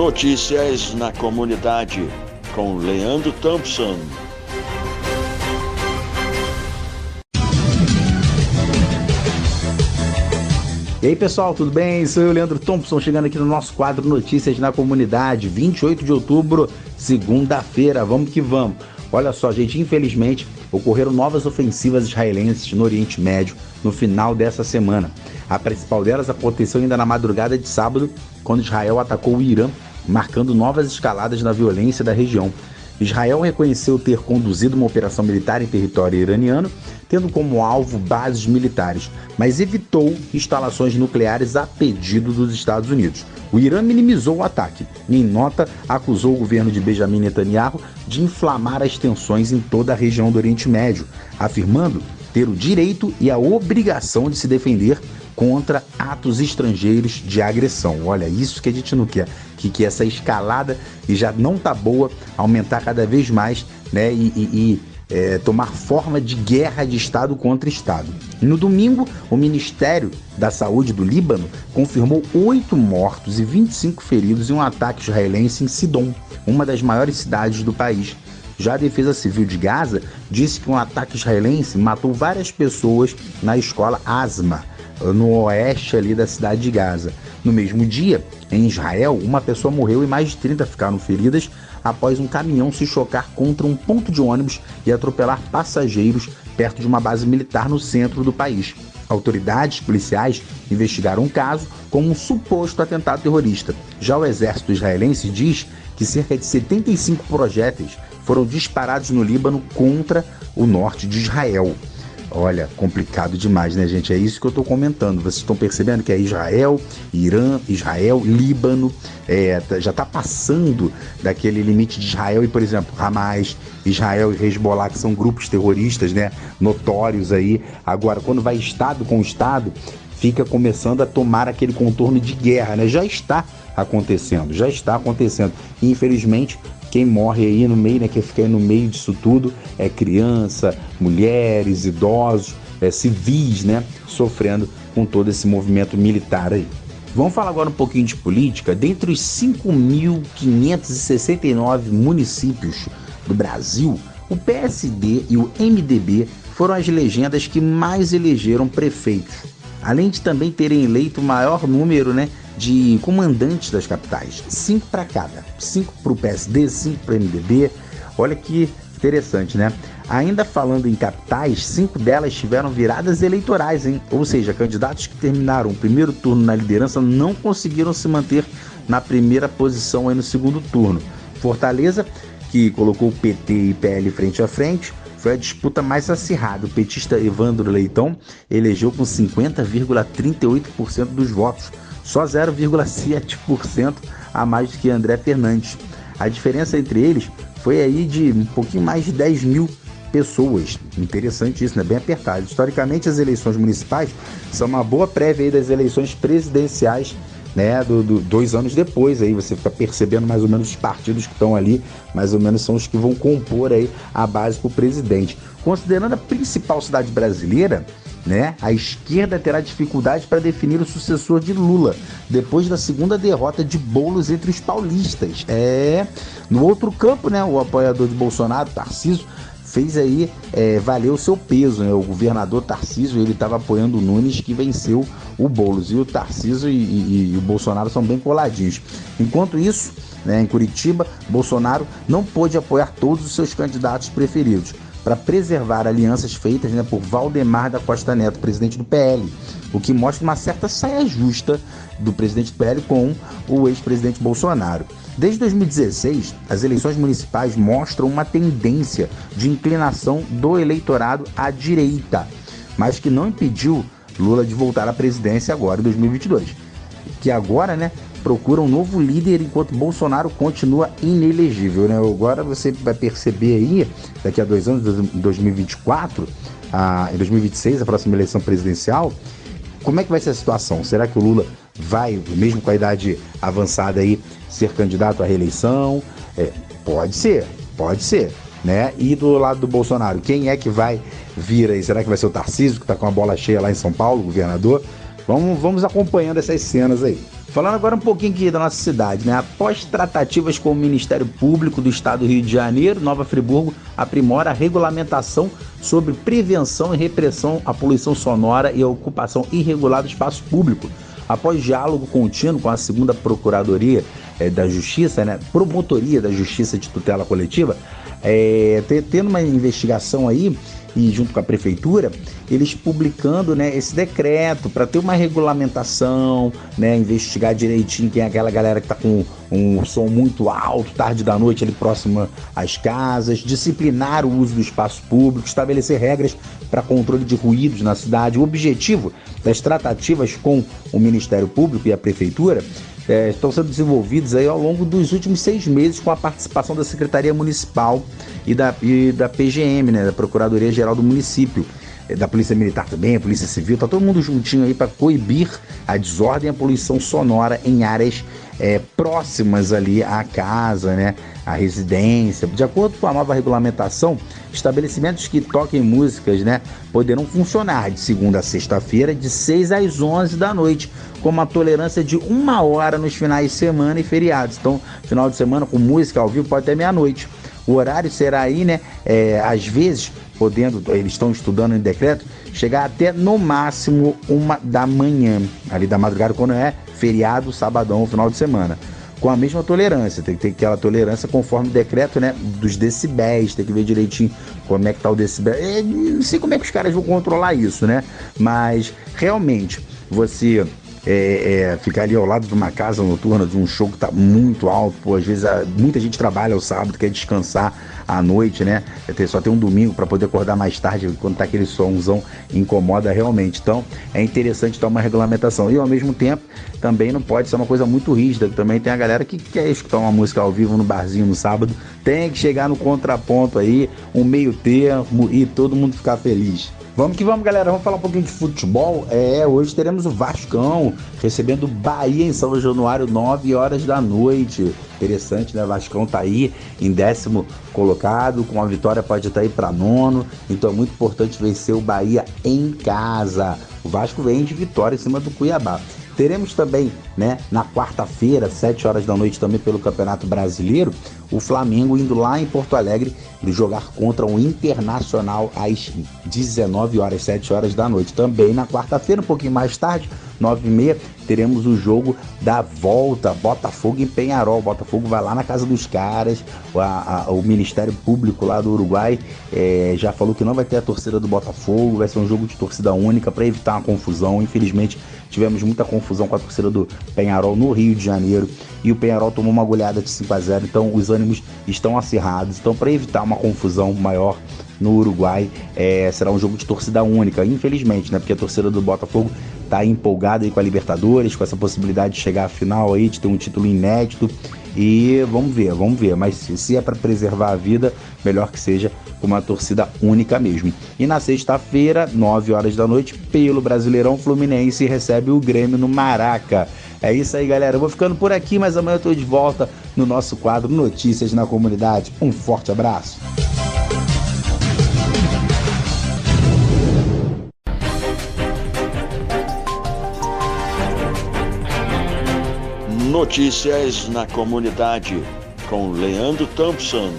Notícias na comunidade com Leandro Thompson. E aí pessoal, tudo bem? Sou eu, Leandro Thompson, chegando aqui no nosso quadro Notícias na Comunidade, 28 de outubro, segunda-feira, vamos que vamos. Olha só, gente, infelizmente ocorreram novas ofensivas israelenses no Oriente Médio no final dessa semana. A principal delas aconteceu ainda na madrugada de sábado, quando Israel atacou o Irã, marcando novas escaladas na violência da região. Israel reconheceu ter conduzido uma operação militar em território iraniano, tendo como alvo bases militares, mas evitou instalações nucleares a pedido dos Estados Unidos. O Irã minimizou o ataque e, em nota, acusou o governo de Benjamin Netanyahu de inflamar as tensões em toda a região do Oriente Médio, afirmando ter o direito e a obrigação de se defender contra atos estrangeiros de agressão. Olha, isso que a gente não quer, que essa escalada, e já não tá boa, aumentar cada vez mais, né, tomar forma de guerra de Estado contra Estado. No domingo, o Ministério da Saúde do Líbano confirmou 8 mortos e 25 feridos em um ataque israelense em Sidom, uma das maiores cidades do país. Já a Defesa Civil de Gaza disse que um ataque israelense matou várias pessoas na escola Asma, no oeste ali da cidade de Gaza. No mesmo dia, em Israel, uma pessoa morreu e mais de 30 ficaram feridas após um caminhão se chocar contra um ponto de ônibus e atropelar passageiros perto de uma base militar no centro do país. Autoridades policiais investigaram o caso como um suposto atentado terrorista. Já o exército israelense diz que cerca de 75 projéteis foram disparados no Líbano contra o norte de Israel. Olha, complicado demais, né, gente? É isso que eu estou comentando. Vocês estão percebendo que é Israel, Irã, Israel, Líbano, já está passando daquele limite de Israel e, por exemplo, Hamas, Israel e Hezbollah, que são grupos terroristas, né, notórios aí. Agora, quando vai Estado com Estado, fica começando a tomar aquele contorno de guerra, né? Já está acontecendo. E, infelizmente, quem morre aí no meio, né, quem fica aí no meio disso tudo é criança, mulheres, idosos, civis, né, sofrendo com todo esse movimento militar aí. Vamos falar agora um pouquinho de política. Dentre os 5.569 municípios do Brasil, o PSD e o MDB foram as legendas que mais elegeram prefeitos, além de também terem eleito o maior número, né, de comandantes das capitais, 5 para cada, 5 para o PSD, 5 para o MDB. Olha que interessante, né? Ainda falando em capitais, 5 delas tiveram viradas eleitorais, hein? Ou seja, candidatos que terminaram o primeiro turno na liderança não conseguiram se manter na primeira posição aí no segundo turno. Fortaleza, que colocou o PT e PL frente a frente, foi a disputa mais acirrada. O petista Evandro Leitão elegeu com 50,38% dos votos, só 0,7% a mais do que André Fernandes. A diferença entre eles foi aí de um pouquinho mais de 10 mil pessoas. Interessante isso, né? Bem apertado. Historicamente, as eleições municipais são uma boa prévia aí das eleições presidenciais, né? 2 anos depois, aí você fica percebendo mais ou menos os partidos que estão ali, mais ou menos são os que vão compor aí a base para o presidente. Considerando a principal cidade brasileira, né, a esquerda terá dificuldade para definir o sucessor de Lula, depois da segunda derrota de Boulos entre os paulistas. No outro campo, né, o apoiador de Bolsonaro, Tarcísio, fez aí valer o seu peso, né? O governador Tarcísio, ele estava apoiando o Nunes, que venceu o Boulos, e o Tarcísio e o Bolsonaro são bem coladinhos. Enquanto isso, né, em Curitiba, Bolsonaro não pôde apoiar todos os seus candidatos preferidos, para preservar alianças feitas, né, por Valdemar da Costa Neto, presidente do PL, o que mostra uma certa saia justa do presidente do PL com o ex-presidente Bolsonaro. Desde 2016, as eleições municipais mostram uma tendência de inclinação do eleitorado à direita, mas que não impediu Lula de voltar à presidência agora em 2022, que agora, né, procura um novo líder enquanto Bolsonaro continua inelegível, né? Agora você vai perceber aí, daqui a 2 anos, em 2024, em 2026, a próxima eleição presidencial, como é que vai ser a situação? Será que o Lula vai, mesmo com a idade avançada aí, ser candidato à reeleição? Pode ser, né? E do lado do Bolsonaro, quem é que vai vir aí? Será que vai ser o Tarcísio, que está com a bola cheia lá em São Paulo, governador? Vamos acompanhando essas cenas aí. Falando agora um pouquinho aqui da nossa cidade, né? Após tratativas com o Ministério Público do Estado do Rio de Janeiro, Nova Friburgo aprimora a regulamentação sobre prevenção e repressão à poluição sonora e à ocupação irregular do espaço público. Após diálogo contínuo com a 2ª Procuradoria da Justiça, né? Promotoria da Justiça de Tutela Coletiva, tendo uma investigação aí, e junto com a prefeitura, eles publicando, né, esse decreto para ter uma regulamentação, né, investigar direitinho quem é aquela galera que está com um som muito alto, tarde da noite, ali próximo às casas, disciplinar o uso do espaço público, estabelecer regras para controle de ruídos na cidade. O objetivo das tratativas com o Ministério Público e a prefeitura estão sendo desenvolvidos aí ao longo dos últimos 6 meses com a participação da Secretaria Municipal e da PGM, né, da Procuradoria-Geral do Município, da Polícia Militar também, a Polícia Civil, tá todo mundo juntinho aí para coibir a desordem e a poluição sonora em áreas próximas ali à casa, né, à residência. De acordo com a nova regulamentação, estabelecimentos que toquem músicas, né, poderão funcionar de segunda a sexta-feira, de 6 às 11 da noite, com uma tolerância de 1 hora nos finais de semana e feriados. Então, final de semana com música ao vivo pode até meia-noite. O horário será aí, né, às vezes, eles estão estudando em decreto, chegar até no máximo 1 da manhã, ali da madrugada, quando é feriado, sabadão, final de semana. Com a mesma tolerância, tem que ter aquela tolerância conforme o decreto, né, dos decibéis, tem que ver direitinho como é que tá o decibel. Não sei como é que os caras vão controlar isso, né, mas realmente você ficar ali ao lado de uma casa noturna, de um show que tá muito alto, pô, às vezes muita gente trabalha ao sábado, quer descansar à noite, né? Só tem um domingo para poder acordar mais tarde, quando tá aquele somzão, incomoda realmente. Então é interessante ter uma regulamentação e ao mesmo tempo também não pode ser uma coisa muito rígida, que também tem a galera que quer escutar uma música ao vivo no barzinho no sábado, tem que chegar no contraponto aí, um meio termo e todo mundo ficar feliz. Vamos que vamos, galera, vamos falar um pouquinho de futebol. Hoje teremos o Vascão recebendo o Bahia em São Januário, 9 horas da noite. Interessante, né? O Vascão tá aí em 10º colocado, com uma vitória pode estar aí para 9º, então é muito importante vencer o Bahia em casa. O Vasco vem de vitória em cima do Cuiabá. Teremos também, né, na quarta-feira, 7 horas da noite, também pelo Campeonato Brasileiro, o Flamengo indo lá em Porto Alegre jogar contra o Internacional às 19 horas, 7 horas da noite. Também na quarta-feira, um pouquinho mais tarde, 9h30, teremos o jogo da volta, Botafogo em Peñarol. Botafogo vai lá na casa dos caras, o Ministério Público lá do Uruguai já falou que não vai ter a torcida do Botafogo, vai ser um jogo de torcida única para evitar uma confusão. Infelizmente, tivemos muita confusão com a torcida do Peñarol no Rio de Janeiro e o Peñarol tomou uma goleada de 5-0, então os ânimos estão acirrados. Então, para evitar uma confusão maior no Uruguai, será um jogo de torcida única, infelizmente, né? Porque a torcida do Botafogo tá empolgada aí com a Libertadores, com essa possibilidade de chegar à final aí, de ter um título inédito. E vamos ver, mas se é para preservar a vida, melhor que seja com uma torcida única mesmo. E na sexta-feira, 9 horas da noite, pelo Brasileirão, Fluminense recebe o Grêmio no Maraca. É isso aí, galera, eu vou ficando por aqui, mas amanhã eu tô de volta no nosso quadro Notícias na Comunidade. Um forte abraço. Notícias na Comunidade, com Leandro Thompson.